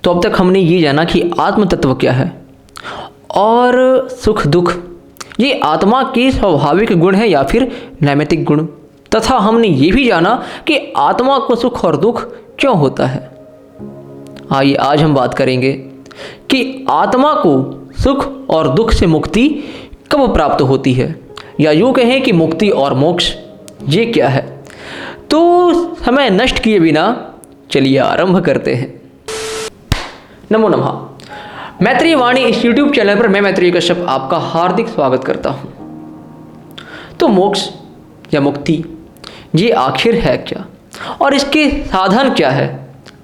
तो अब तक हमने ये जाना कि आत्म तत्व क्या है और सुख दुख ये आत्मा के स्वाभाविक गुण है या फिर नैमित्तिक गुण, तथा हमने ये भी जाना कि आत्मा को सुख और दुख क्यों होता है। आइए आज हम बात करेंगे कि आत्मा को सुख और दुख से मुक्ति कब प्राप्त होती है, या यूँ कहें कि मुक्ति और मोक्ष ये क्या है। तो समय नष्ट किए बिना चलिए आरंभ करते हैं। नमो नमः। मैत्रेय वाणी इस यूट्यूब चैनल पर मैं मैत्रेय कश्यप आपका हार्दिक स्वागत करता हूँ। तो मोक्ष या मुक्ति ये आखिर है क्या और इसके साधन क्या है,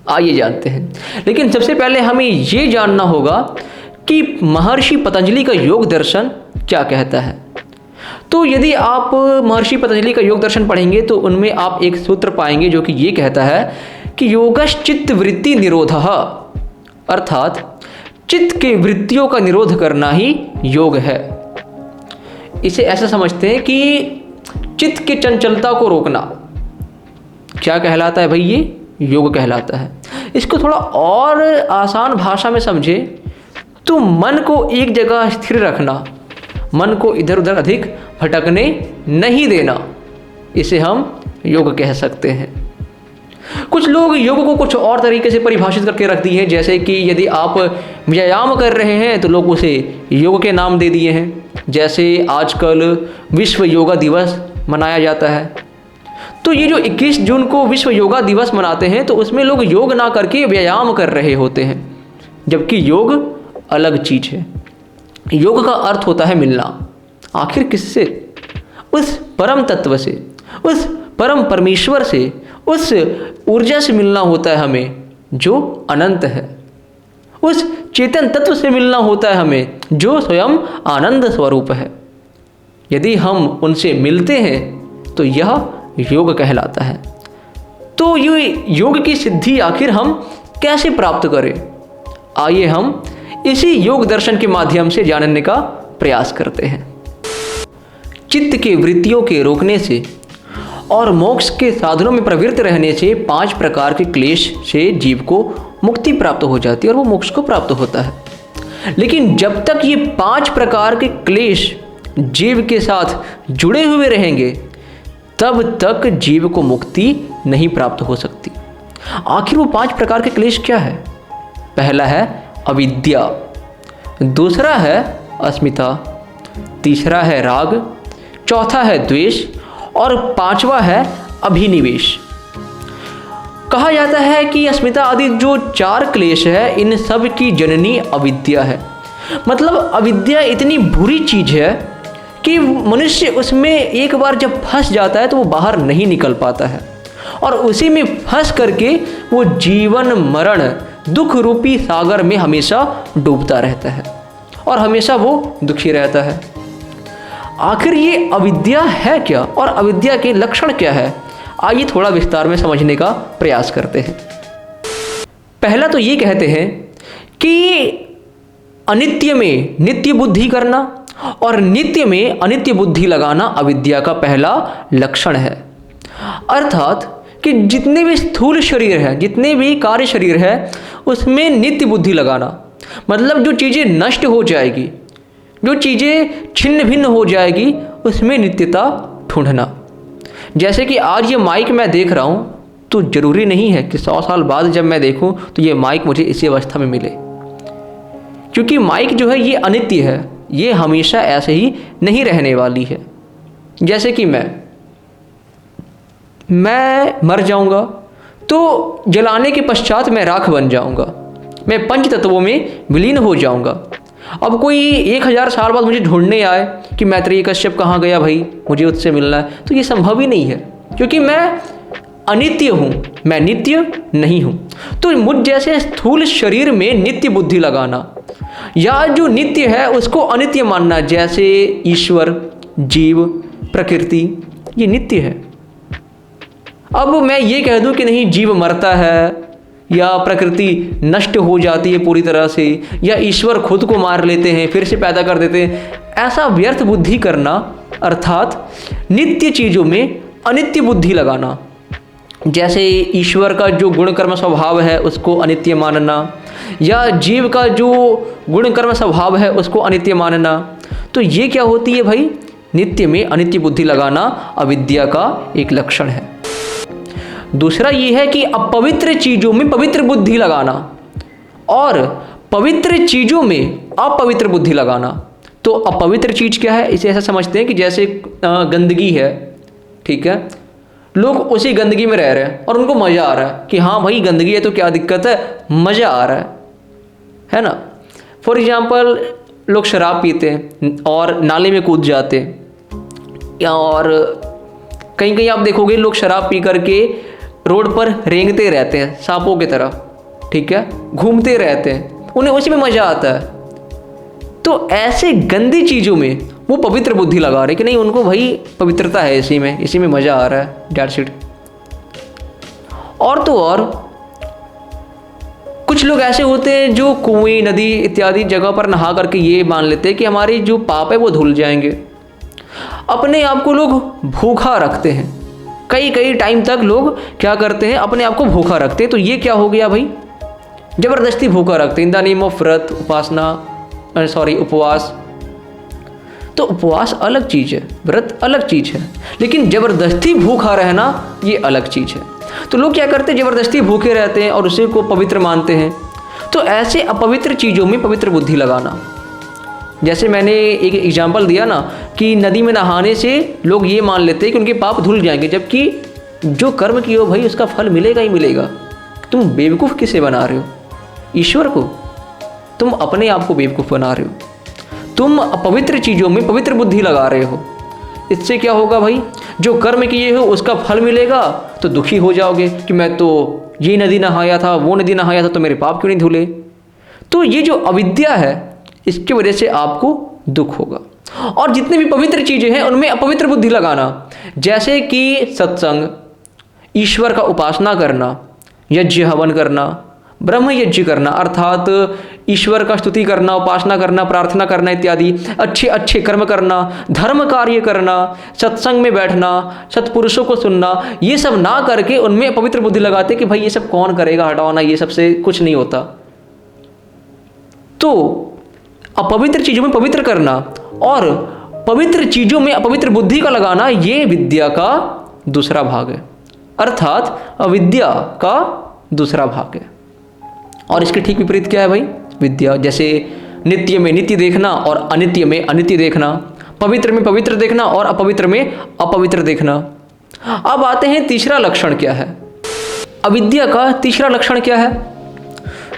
आइए जानते हैं। लेकिन सबसे पहले हमें ये जानना होगा कि महर्षि पतंजलि का योग दर्शन क्या कहता है। तो यदि आप महर्षि पतंजलि का योग दर्शन पढ़ेंगे तो उनमें आप एक सूत्र पाएंगे जो कि ये कहता है कि योगश्चित्त वृत्ति निरोधः, अर्थात चित्त के वृत्तियों का निरोध करना ही योग है। इसे ऐसा समझते हैं कि चित्त की चंचलता को रोकना क्या कहलाता है भाई, ये योग कहलाता है। इसको थोड़ा और आसान भाषा में समझे तो मन को एक जगह स्थिर रखना, मन को इधर उधर अधिक भटकने नहीं देना, इसे हम योग कह सकते हैं। कुछ लोग योग को कुछ और तरीके से परिभाषित करके रख दिए हैं, जैसे कि यदि आप व्यायाम कर रहे हैं तो लोग उसे योग के नाम दे दिए हैं। जैसे आजकल विश्व योगा दिवस मनाया जाता है, तो ये जो 21 जून को विश्व योगा दिवस मनाते हैं तो उसमें लोग योग ना करके व्यायाम कर रहे होते हैं, जबकि योग अलग चीज़ है। योग का अर्थ होता है मिलना। आखिर किससे? उस परम तत्व से, उस परम परमेश्वर से, उस ऊर्जा से मिलना होता है हमें जो अनंत है। उस चेतन तत्व से मिलना होता है हमें जो स्वयं आनंद स्वरूप है। यदि हम उनसे मिलते हैं तो यह योग कहलाता है। तो ये योग की सिद्धि आखिर हम कैसे प्राप्त करें, आइए हम इसी योग दर्शन के माध्यम से जानने का प्रयास करते हैं। चित्त के वृत्तियों के रोकने से और मोक्ष के साधनों में प्रवृत्त रहने से 5 प्रकार के क्लेश से जीव को मुक्ति प्राप्त हो जाती है और वो मोक्ष को प्राप्त होता है। लेकिन जब तक ये 5 प्रकार के क्लेश जीव के साथ जुड़े हुए रहेंगे तब तक जीव को मुक्ति नहीं प्राप्त हो सकती। आखिर वो 5 प्रकार के क्लेश क्या है? पहला है अविद्या, दूसरा है अस्मिता, तीसरा है राग, चौथा है द्वेष और 5वां है अभिनिवेश। कहा जाता है कि अस्मिता आदि जो 4 क्लेश है इन सब की जननी अविद्या है। मतलब अविद्या इतनी बुरी चीज़ है कि मनुष्य उसमें एक बार जब फंस जाता है तो वो बाहर नहीं निकल पाता है और उसी में फंस करके वो जीवन मरण दुख रूपी सागर में हमेशा डूबता रहता है और हमेशा वो दुखी रहता है। आखिर ये अविद्या है क्या और अविद्या के लक्षण क्या है, आइए थोड़ा विस्तार में समझने का प्रयास करते हैं। पहला तो ये कहते हैं कि अनित्य में नित्य बुद्धि करना और नित्य में अनित्य बुद्धि लगाना अविद्या का पहला लक्षण है। अर्थात कि जितने भी स्थूल शरीर है, जितने भी कार्य शरीर है उसमें नित्य बुद्धि लगाना, मतलब जो चीज़ें नष्ट हो जाएगी, जो चीज़ें छिन्न भिन्न हो जाएगी उसमें नित्यता ढूंढना। जैसे कि आज ये माइक मैं देख रहा हूँ तो ज़रूरी नहीं है कि 100 साल बाद जब मैं देखूँ तो ये माइक मुझे इसी अवस्था में मिले, क्योंकि माइक जो है ये अनित्य है, ये हमेशा ऐसे ही नहीं रहने वाली है। जैसे कि मैं मर जाऊंगा तो जलाने के पश्चात मैं राख बन जाऊंगा, मैं 5 तत्वों में विलीन हो जाऊंगा। अब कोई 1000 साल बाद मुझे ढूंढने आए कि मैत्रेय कश्यप कहाँ गया भाई, मुझे उससे मिलना है, तो ये संभव ही नहीं है, क्योंकि मैं अनित्य हूँ, मैं नित्य नहीं हूँ। तो मुझ जैसे स्थूल शरीर में नित्य बुद्धि लगाना या जो नित्य है उसको अनित्य मानना, जैसे ईश्वर, जीव, प्रकृति, ये नित्य है। अब मैं ये कह दूं कि नहीं जीव मरता है या प्रकृति नष्ट हो जाती है पूरी तरह से या ईश्वर खुद को मार लेते हैं फिर से पैदा कर देते हैं, ऐसा व्यर्थ बुद्धि करना अर्थात नित्य चीज़ों में अनित्य बुद्धि लगाना। जैसे ईश्वर का जो गुण कर्म स्वभाव है उसको अनित्य मानना, या जीव का जो गुण कर्म स्वभाव है उसको अनित्य मानना। तो ये क्या होती है भाई? नित्य में अनित्य बुद्धि लगाना अविद्या का एक लक्षण है। दूसरा ये है कि अपवित्र चीज़ों में पवित्र बुद्धि लगाना और पवित्र चीज़ों में अपवित्र बुद्धि लगाना। तो अपवित्र चीज़ क्या है? इसे ऐसा समझते हैं कि जैसे गंदगी है, ठीक है, लोग उसी गंदगी में रह रहे हैं और उनको मज़ा आ रहा है कि हाँ भाई गंदगी है तो क्या दिक्कत है, मज़ा आ रहा है ना। फॉर एग्जाम्पल लोग शराब पीते हैं और नाले में कूद जाते हैं, या और कहीं कहीं आप देखोगे लोग शराब पी करके रोड पर रेंगते रहते हैं सांपों की तरह, ठीक है, घूमते रहते हैं, उन्हें उसी में मज़ा आता है। तो ऐसे गंदी चीज़ों में वो पवित्र बुद्धि लगा रहे कि नहीं, उनको भाई पवित्रता है इसी में मज़ा आ रहा है, दैट्स इट। और तो और कुछ लोग ऐसे होते हैं जो कुएं, नदी इत्यादि जगह पर नहा करके ये मान लेते हैं कि हमारे जो पाप है वो धुल जाएंगे। अपने आप को लोग भूखा रखते हैं, कई कई टाइम तक लोग क्या करते हैं, अपने आप को भूखा रखते हैं। तो ये क्या हो गया भाई? जबरदस्ती भूखा रखते हैं इन द नेम ऑफ व्रत, उपवास। तो उपवास अलग चीज़ है, व्रत अलग चीज़ है, लेकिन जबरदस्ती भूखा रहना ये अलग चीज़ है। तो लोग क्या करते हैं, जबरदस्ती भूखे रहते हैं और उसे को पवित्र मानते हैं। तो ऐसे अपवित्र चीज़ों में पवित्र बुद्धि लगाना, जैसे मैंने एक एग्जाम्पल दिया ना कि नदी में नहाने से लोग ये मान लेते हैं कि उनके पाप धुल जाएंगे, जबकि जो कर्म किए हो भाई उसका फल मिलेगा ही मिलेगा। तुम बेवकूफ़ किसे बना रहे हो? ईश्वर को। तुम अपने आप को बेवकूफ़ बना रहे हो। तुम अपवित्र चीज़ों में पवित्र बुद्धि लगा रहे हो। इससे क्या होगा भाई? जो कर्म किए हो उसका फल मिलेगा तो दुखी हो जाओगे कि मैं तो ये नदी नहाया था, वो नदी नहाया था, तो मेरे पाप क्यों नहीं धुले। तो ये जो अविद्या है इसकी वजह से आपको दुख होगा। और जितनी भी पवित्र चीज़ें हैं उनमें अपवित्र बुद्धि लगाना, जैसे कि सत्संग, ईश्वर का उपासना करना, यज्ञ हवन करना, ब्रह्म यज्ञ करना अर्थात ईश्वर का स्तुति करना, उपासना करना, प्रार्थना करना इत्यादि, अच्छे अच्छे कर्म करना, धर्म कार्य करना, सत्संग में बैठना, सत्पुरुषों को सुनना, ये सब ना करके उनमें अपवित्र बुद्धि लगाते कि भाई ये सब कौन करेगा, हटाना, ये सबसे कुछ नहीं होता। तो अपवित्र चीज़ों में पवित्र करना और पवित्र चीज़ों में अपवित्र बुद्धि का लगाना, ये विद्या का दूसरा भाग है, अर्थात अविद्या का दूसरा भाग है। और इसके ठीक विपरीत क्या है भाई? विद्या। जैसे नित्य में नित्य देखना और अनित्य में अनित्य देखना, पवित्र में पवित्र देखना और अपवित्र में अपवित्र देखना। अब आते हैं तीसरा लक्षण क्या है, अविद्या का तीसरा लक्षण क्या है?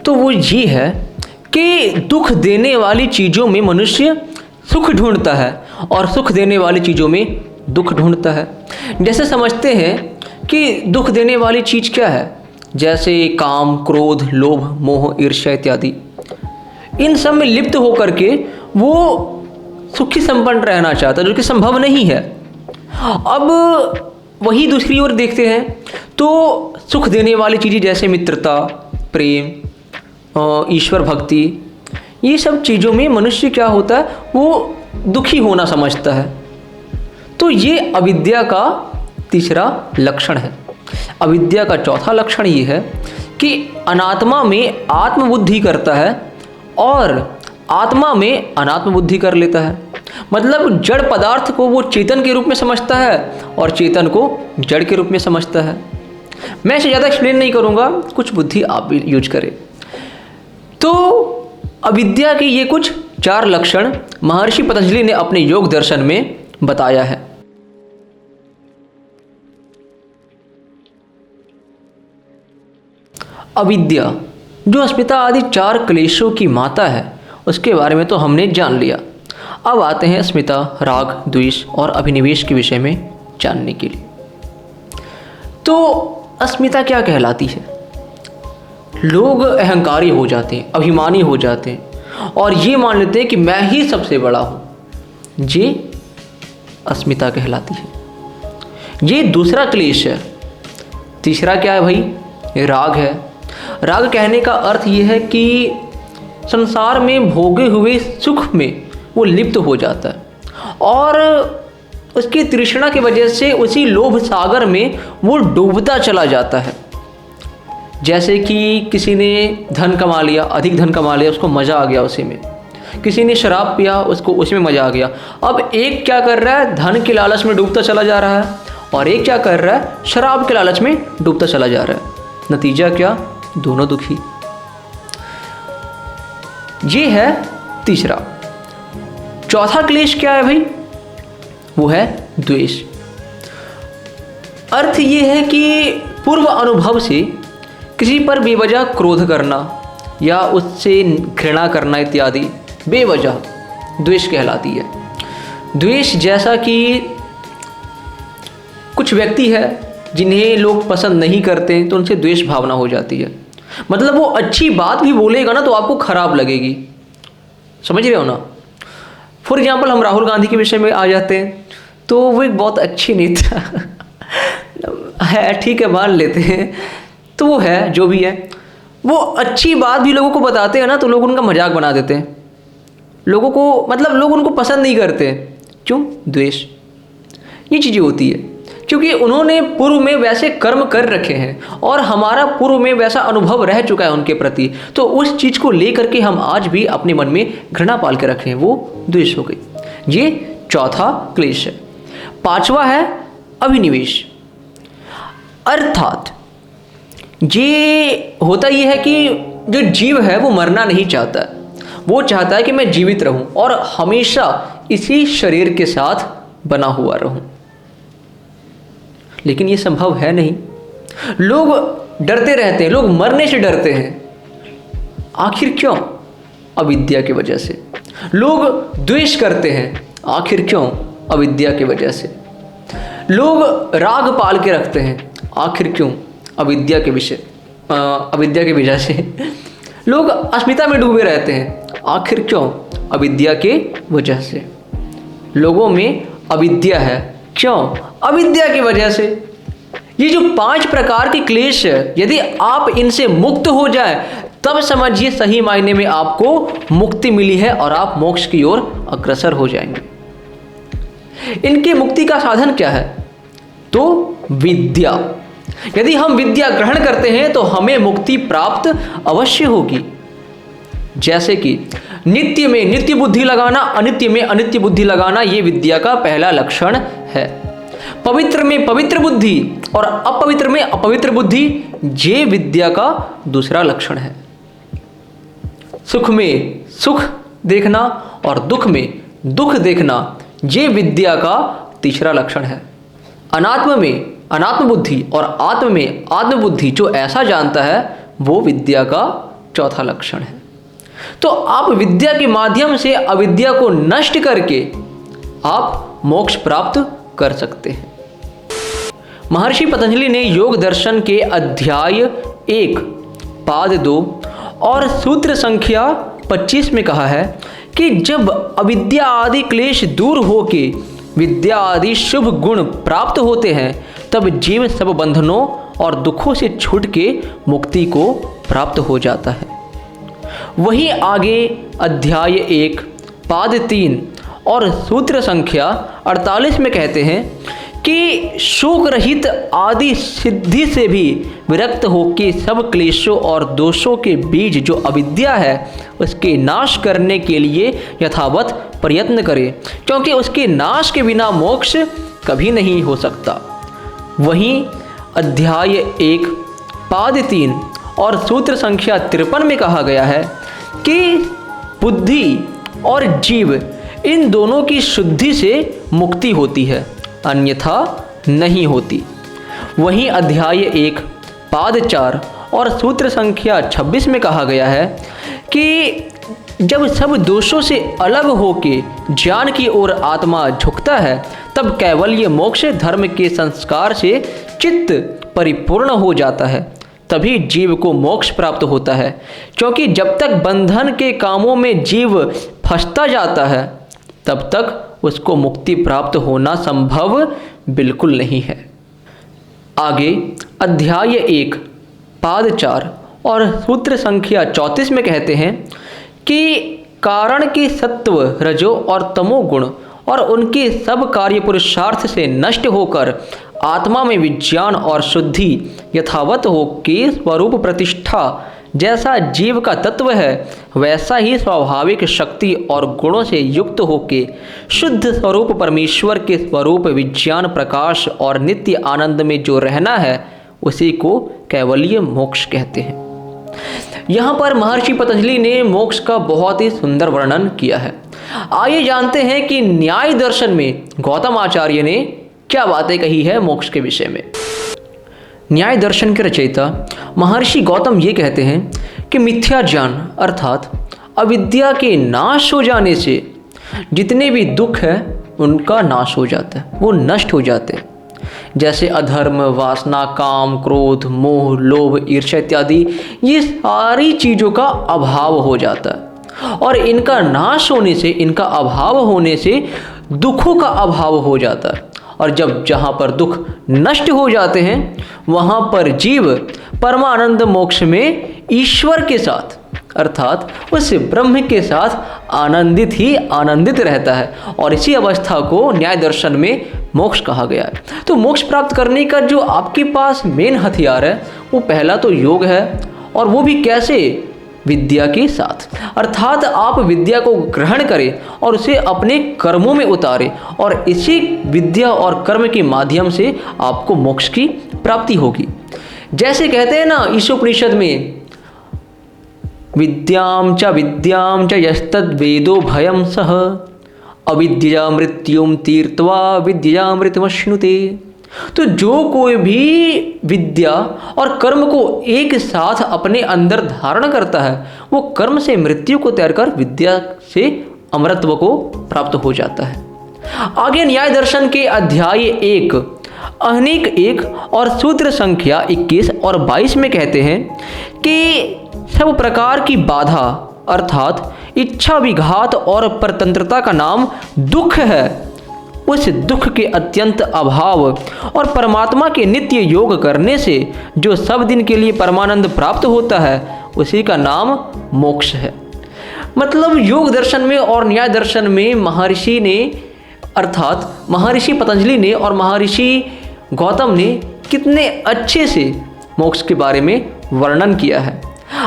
तो वो ये है कि दुख देने वाली चीज़ों में मनुष्य सुख ढूंढता है और सुख देने वाली चीज़ों में दुख ढूंढता है। जैसे समझते हैं कि दुख देने वाली चीज़ क्या है, जैसे काम, क्रोध, लोभ, मोह, ईर्ष्या इत्यादि, इन सब में लिप्त होकर के वो सुखी संपन्न रहना चाहता है, जो कि संभव नहीं है। अब वही दूसरी ओर देखते हैं तो सुख देने वाली चीज़ें जैसे मित्रता, प्रेम, ईश्वर भक्ति, ये सब चीज़ों में मनुष्य क्या होता है, वो दुखी होना समझता है। तो ये अविद्या का तीसरा लक्षण है। अविद्या का चौथा लक्षण ये है कि अनात्मा में आत्मबुद्धि करता है और आत्मा में अनात्म बुद्धि कर लेता है। मतलब जड़ पदार्थ को वो चेतन के रूप में समझता है और चेतन को जड़ के रूप में समझता है। मैं इसे ज़्यादा एक्सप्लेन नहीं करूँगा, कुछ बुद्धि आप भी यूज करें। तो अविद्या के ये कुछ 4 लक्षण महर्षि पतंजलि ने अपने योग दर्शन में बताया है। अविद्या जो अस्मिता आदि 4 क्लेशों की माता है, उसके बारे में तो हमने जान लिया। अब आते हैं अस्मिता, राग, द्वेष और अभिनिवेश के विषय में जानने के लिए। तो अस्मिता क्या कहलाती है? लोग अहंकारी हो जाते हैं, अभिमानी हो जाते हैं और ये मान लेते हैं कि मैं ही सबसे बड़ा हूँ, ये अस्मिता कहलाती है। ये दूसरा क्लेश है। तीसरा क्या है भाई? ये राग है। राग कहने का अर्थ ये है कि संसार में भोगे हुए सुख में वो लिप्त हो जाता है और उसकी तृष्णा की वजह से उसी लोभ सागर में वो डूबता चला जाता है। जैसे कि किसी ने धन कमा लिया, अधिक धन कमा लिया, उसको मज़ा आ गया उसी में। किसी ने शराब पिया, उसको उसमें मज़ा आ गया। अब एक क्या कर रहा है, धन के लालच में डूबता चला जा रहा है, और एक क्या कर रहा है, शराब के लालच में डूबता चला जा रहा है। नतीजा क्या, दोनों दुखी। ये है तीसरा। चौथा क्लेश क्या है भाई, वो है द्वेष। अर्थ ये है कि पूर्व अनुभव से किसी पर बेवजह क्रोध करना या उससे घृणा करना इत्यादि बेवजह द्वेष कहलाती है। द्वेष जैसा कि कुछ व्यक्ति है जिन्हें लोग पसंद नहीं करते तो उनसे द्वेष भावना हो जाती है। मतलब वो अच्छी बात भी बोलेगा ना तो आपको खराब लगेगी, समझ रहे हो ना। फॉर एग्जाम्पल हम राहुल गांधी के विषय में आ जाते हैं, तो वो एक बहुत अच्छी नेता है, ठीक है मान लेते हैं, तो वो है जो भी है, वो अच्छी बात भी लोगों को बताते हैं ना तो लोग उनका मजाक बना देते हैं। लोगों को मतलब लोग उनको पसंद नहीं करते, क्यों, द्वेष। ये चीज़ें होती है क्योंकि उन्होंने पूर्व में वैसे कर्म कर रखे हैं और हमारा पूर्व में वैसा अनुभव रह चुका है उनके प्रति, तो उस चीज़ को लेकर के हम आज भी अपने मन में घृणा पाल के रखे हैं, वो द्वेष हो गई। ये चौथा क्लेश है। पांचवा है अभिनिवेश। अर्थात ये होता ये है कि जो जीव है वो मरना नहीं चाहता, वो चाहता है कि मैं जीवित रहूं और हमेशा इसी शरीर के साथ बना हुआ रहूं, लेकिन ये संभव है नहीं। लोग डरते रहते हैं, लोग मरने से डरते हैं। आखिर क्यों, अविद्या की वजह से। लोग द्वेष करते हैं, आखिर क्यों, अविद्या की वजह से। लोग राग पाल के रखते हैं, आखिर क्यों, अविद्या के वजह से। लोग अस्मिता में डूबे रहते हैं, आखिर क्यों, अविद्या के वजह से। लोगों में अविद्या है, क्यों, अविद्या की वजह से। ये जो 5 प्रकार के क्लेश है, यदि आप इनसे मुक्त हो जाए तब समझिए सही मायने में आपको मुक्ति मिली है और आप मोक्ष की ओर अग्रसर हो जाएंगे। इनके मुक्ति का साधन क्या है, तो विद्या। यदि हम विद्या ग्रहण करते हैं तो हमें मुक्ति प्राप्त अवश्य होगी। जैसे कि नित्य में नित्य बुद्धि लगाना, अनित्य में अनित्य बुद्धि लगाना, ये विद्या का पहला लक्षण है। पवित्र में पवित्र बुद्धि और अपवित्र में अपवित्र बुद्धि, ये विद्या का दूसरा लक्षण है। सुख में सुख देखना और दुख में दुख देखना, ये विद्या का तीसरा लक्षण है। अनात्म में अनात्म बुद्धि और आत्म में आत्म बुद्धि, जो ऐसा जानता है वो विद्या का चौथा लक्षण है। तो आप विद्या के माध्यम से अविद्या को नष्ट करके आप मोक्ष प्राप्त कर सकते हैं। महर्षि पतंजलि ने योग दर्शन के अध्याय 1 पाद 2 और सूत्र संख्या 25 में कहा है कि जब अविद्या आदि क्लेश दूर होके विद्या आदि शुभ गुण प्राप्त होते हैं तब जीव सब बंधनों और दुखों से छूट के मुक्ति को प्राप्त हो जाता है। वहीं आगे अध्याय 1 पाद 3 और सूत्र संख्या 48 में कहते हैं कि शोक रहित आदि सिद्धि से भी विरक्त होकर सब क्लेशों और दोषों के बीज जो अविद्या है उसके नाश करने के लिए यथावत प्रयत्न करे, क्योंकि उसके नाश के बिना मोक्ष कभी नहीं हो सकता। वहीं अध्याय 1 पाद 3 और सूत्र संख्या 53 में कहा गया है कि बुद्धि और जीव इन दोनों की शुद्धि से मुक्ति होती है, अन्यथा नहीं होती। वहीं अध्याय 1 पाद 4 और सूत्र संख्या 26 में कहा गया है कि जब सब दोषों से अलग होके ज्ञान की ओर आत्मा झुकता है तब कैवल्य मोक्ष धर्म के संस्कार से चित्त परिपूर्ण हो जाता है, तभी जीव को मोक्ष प्राप्त होता है। क्योंकि जब तक बंधन के कामों में जीव फंसता जाता है तब तक उसको मुक्ति प्राप्त होना संभव बिल्कुल नहीं है। आगे अध्याय 1 पाद 4 और सूत्र संख्या 34 में कहते हैं कि कारण के सत्व रजो और तमो गुण और उनके सब कार्य पुरुषार्थ से नष्ट होकर आत्मा में विज्ञान और शुद्धि यथावत हो के स्वरूप प्रतिष्ठा जैसा जीव का तत्व है, वैसा ही स्वाभाविक शक्ति और गुणों से युक्त होके शुद्ध स्वरूप परमेश्वर के स्वरूप विज्ञान प्रकाश और नित्य आनंद में जो रहना है, उसी को कैवल्य मोक्ष कहते हैं। यहाँ पर महर्षि पतंजलि ने मोक्ष का बहुत ही सुंदर वर्णन किया है। आइए जानते हैं कि न्याय दर्शन में गौतम आचार्य ने क्या बातें कही है मोक्ष के विषय में। न्याय दर्शन के रचयिता महर्षि गौतम ये कहते हैं कि मिथ्या ज्ञान अर्थात अविद्या के नाश हो जाने से जितने भी दुख है उनका नाश हो जाता है, वो नष्ट हो जाते हैं। जैसे अधर्म, वासना, काम, क्रोध, मोह, लोभ, ईर्ष्या इत्यादि, ये सारी चीज़ों का अभाव हो जाता है और इनका नाश होने से, इनका अभाव होने से दुखों का अभाव हो जाता है। और जब जहाँ पर दुख नष्ट हो जाते हैं वहाँ पर जीव परमानंद मोक्ष में ईश्वर के साथ अर्थात उस ब्रह्म के साथ आनंदित ही आनंदित रहता है और इसी अवस्था को न्याय दर्शन में मोक्ष कहा गया है। तो मोक्ष प्राप्त करने का जो आपके पास मेन हथियार है वो पहला तो योग है, और वो भी कैसे? विद्या के साथ, अर्थात आप विद्या को ग्रहण करें और उसे अपने कर्मों में उतारें और इसी विद्या और कर्म के माध्यम से आपको मोक्ष की प्राप्ति होगी। जैसे कहते हैं ना ईशोपनिषद में, विद्याम च यस्तद् वेदो भयं सह अविद्या मृत्युम तीर्त्वा विद्यामृतमश्नुते। तो जो कोई भी विद्या और कर्म को एक साथ अपने अंदर धारण करता है वो कर्म से मृत्यु को त्याग कर विद्या से अमरत्व को प्राप्त हो जाता है। आगे न्याय दर्शन के अध्याय 1 अनेक 1 और सूत्र संख्या 21 और 22 में कहते हैं कि सब प्रकार की बाधा अर्थात इच्छा विघात और परतंत्रता का नाम दुख है। उस दुख के अत्यंत अभाव और परमात्मा के नित्य योग करने से जो सब दिन के लिए परमानंद प्राप्त होता है उसी का नाम मोक्ष है। मतलब योग दर्शन में और न्याय दर्शन में महर्षि ने अर्थात महर्षि पतंजलि ने और महर्षि गौतम ने कितने अच्छे से मोक्ष के बारे में वर्णन किया है।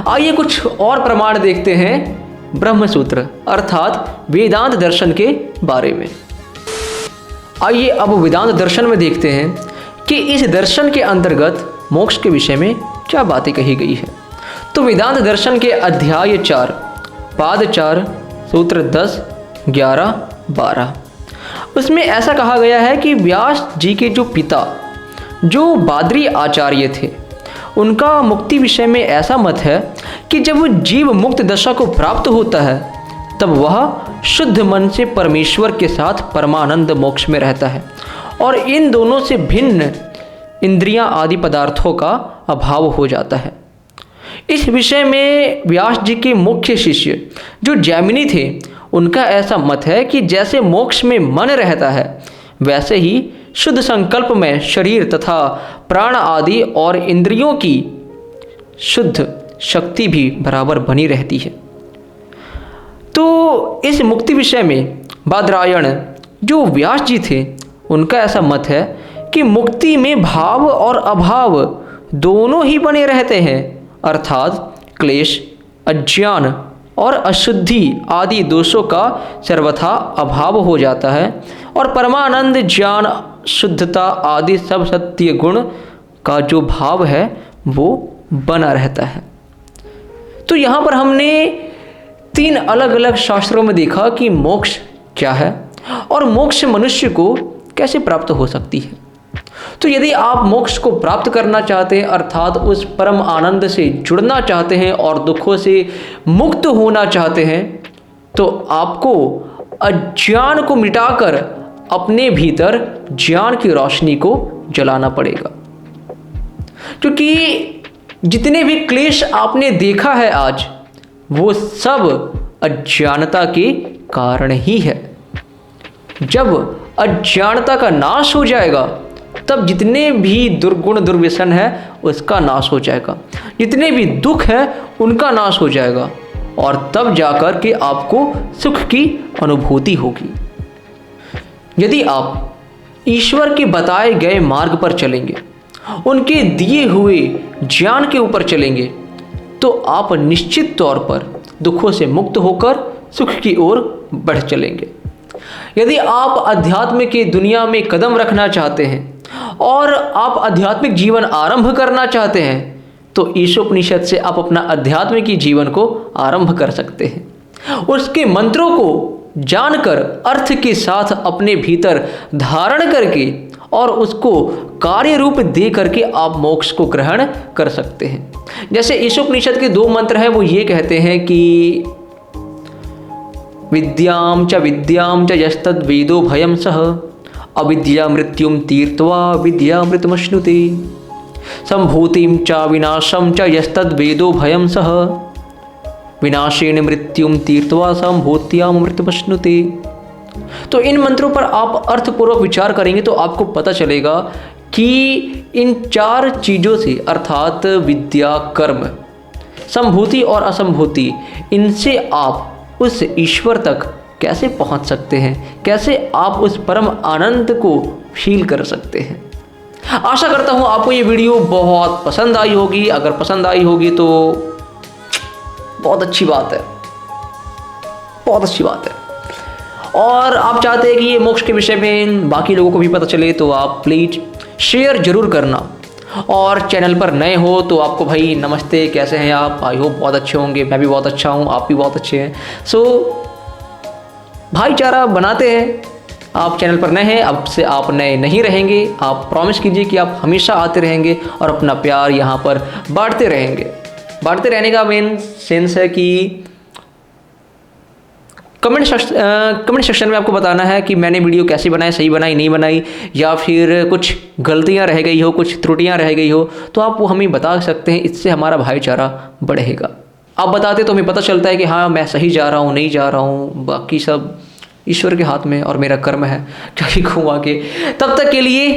आइए कुछ और प्रमाण देखते हैं ब्रह्मसूत्र अर्थात वेदांत दर्शन के बारे में। आइए अब वेदांत दर्शन में देखते हैं कि इस दर्शन के अंतर्गत मोक्ष के विषय में क्या बातें कही गई है। तो वेदांत दर्शन के अध्याय 4 पाद 4 सूत्र 10, 11, 12 उसमें ऐसा कहा गया है कि व्यास जी के जो पिता जो बादरी आचार्य थे उनका मुक्ति विषय में ऐसा मत है कि जब जीव मुक्त दशा को प्राप्त होता है तब वह शुद्ध मन से परमेश्वर के साथ परमानंद मोक्ष में रहता है और इन दोनों से भिन्न इंद्रियां आदि पदार्थों का अभाव हो जाता है। इस विषय में व्यास जी के मुख्य शिष्य जो जैमिनी थे उनका ऐसा मत है कि जैसे मोक्ष में मन रहता है वैसे ही शुद्ध संकल्प में शरीर तथा प्राण आदि और इंद्रियों की शुद्ध शक्ति भी बराबर बनी रहती है। तो इस मुक्ति विषय में बादरायण जो व्यास जी थे उनका ऐसा मत है कि मुक्ति में भाव और अभाव दोनों ही बने रहते हैं अर्थात क्लेश, अज्ञान और अशुद्धि आदि दोषों का सर्वथा अभाव हो जाता है और परमानंद, ज्ञान, शुद्धता आदि सब सत्य गुण का जो भाव है वो बना रहता है। तो यहाँ पर हमने 3 अलग अलग शास्त्रों में देखा कि मोक्ष क्या है और मोक्ष मनुष्य को कैसे प्राप्त हो सकती है। तो यदि आप मोक्ष को प्राप्त करना चाहते हैं अर्थात उस परम आनंद से जुड़ना चाहते हैं और दुखों से मुक्त होना चाहते हैं तो आपको अज्ञान को मिटाकर अपने भीतर ज्ञान की रोशनी को जलाना पड़ेगा। क्योंकि जितने भी क्लेश आपने देखा है आज वो सब अज्ञानता के कारण ही है। जब अज्ञानता का नाश हो जाएगा तब जितने भी दुर्गुण दुर्व्यसन है उसका नाश हो जाएगा, जितने भी दुख है उनका नाश हो जाएगा और तब जाकर के आपको सुख की अनुभूति होगी। यदि आप ईश्वर के बताए गए मार्ग पर चलेंगे, उनके दिए हुए ज्ञान के ऊपर चलेंगे, तो आप निश्चित तौर पर दुखों से मुक्त होकर सुख की ओर बढ़ चलेंगे। यदि आप अध्यात्म की दुनिया में कदम रखना चाहते हैं और आप आध्यात्मिक जीवन आरंभ करना चाहते हैं, तो ईशोपनिषद से आप अपना आध्यात्मिक जीवन को आरंभ कर सकते हैं। उसके मंत्रों को जानकर, अर्थ के साथ अपने भीतर धारण करके और उसको कार्य रूप दे करके आप मोक्ष को ग्रहण कर सकते हैं। जैसे ईशोपनिषद के 2 मंत्र हैं, वो ये कहते हैं कि विद्यां च यस्तद् वेदो भयं सः अविद्या मृत्युम तीर्त्वा विद्यामृतमश्नुते संभूतिं च विनाशं च यस्तद् वेदो भयं सः विनाशेन मृत्युम तीर्त्वा संभूत्यामृतमश्नुते। तो इन मंत्रों पर आप अर्थपूर्वक विचार करेंगे तो आपको पता चलेगा कि इन 4 चीज़ों से, अर्थात विद्या, कर्म, संभूति और असंभूति, इनसे आप उस ईश्वर तक कैसे पहुंच सकते हैं, कैसे आप उस परम आनंद को फील कर सकते हैं। आशा करता हूं आपको ये वीडियो बहुत पसंद आई होगी। अगर पसंद आई होगी तो बहुत अच्छी बात है, बहुत अच्छी बात है। और आप चाहते हैं कि ये मोक्ष के विषय में बाकी लोगों को भी पता चले, तो आप प्लीज़ शेयर ज़रूर करना। और चैनल पर नए हो तो आपको भाई नमस्ते, कैसे हैं आप? आई होप बहुत अच्छे होंगे, मैं भी बहुत अच्छा हूँ, आप भी बहुत अच्छे हैं। सो भाईचारा बनाते हैं। आप चैनल पर नए हैं, अब से आप नए नहीं रहेंगे। आप प्रॉमिस कीजिए कि आप हमेशा आते रहेंगे और अपना प्यार यहाँ पर बांटते रहेंगे। बांटते रहने का मेन सेंस है कि कमेंट सेक्शन में आपको बताना है कि मैंने वीडियो कैसी बनाई, सही बनाई, नहीं बनाई, या फिर कुछ गलतियां रह गई हो, कुछ त्रुटियां रह गई हो, तो आप वो हमें बता सकते हैं। इससे हमारा भाईचारा बढ़ेगा। आप बताते तो हमें पता चलता है कि हाँ, मैं सही जा रहा हूँ, नहीं जा रहा हूँ। बाकी सब ईश्वर के हाथ में और मेरा कर्म है, क्या ही कहूँ आगे। तब तक के लिए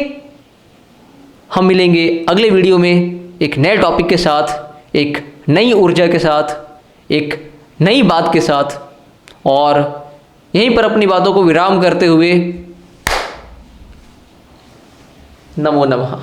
हम मिलेंगे अगले वीडियो में एक नए टॉपिक के साथ, एक नई ऊर्जा के साथ, एक नई बात के साथ। और यहीं पर अपनी बातों को विराम करते हुए नमो नमः।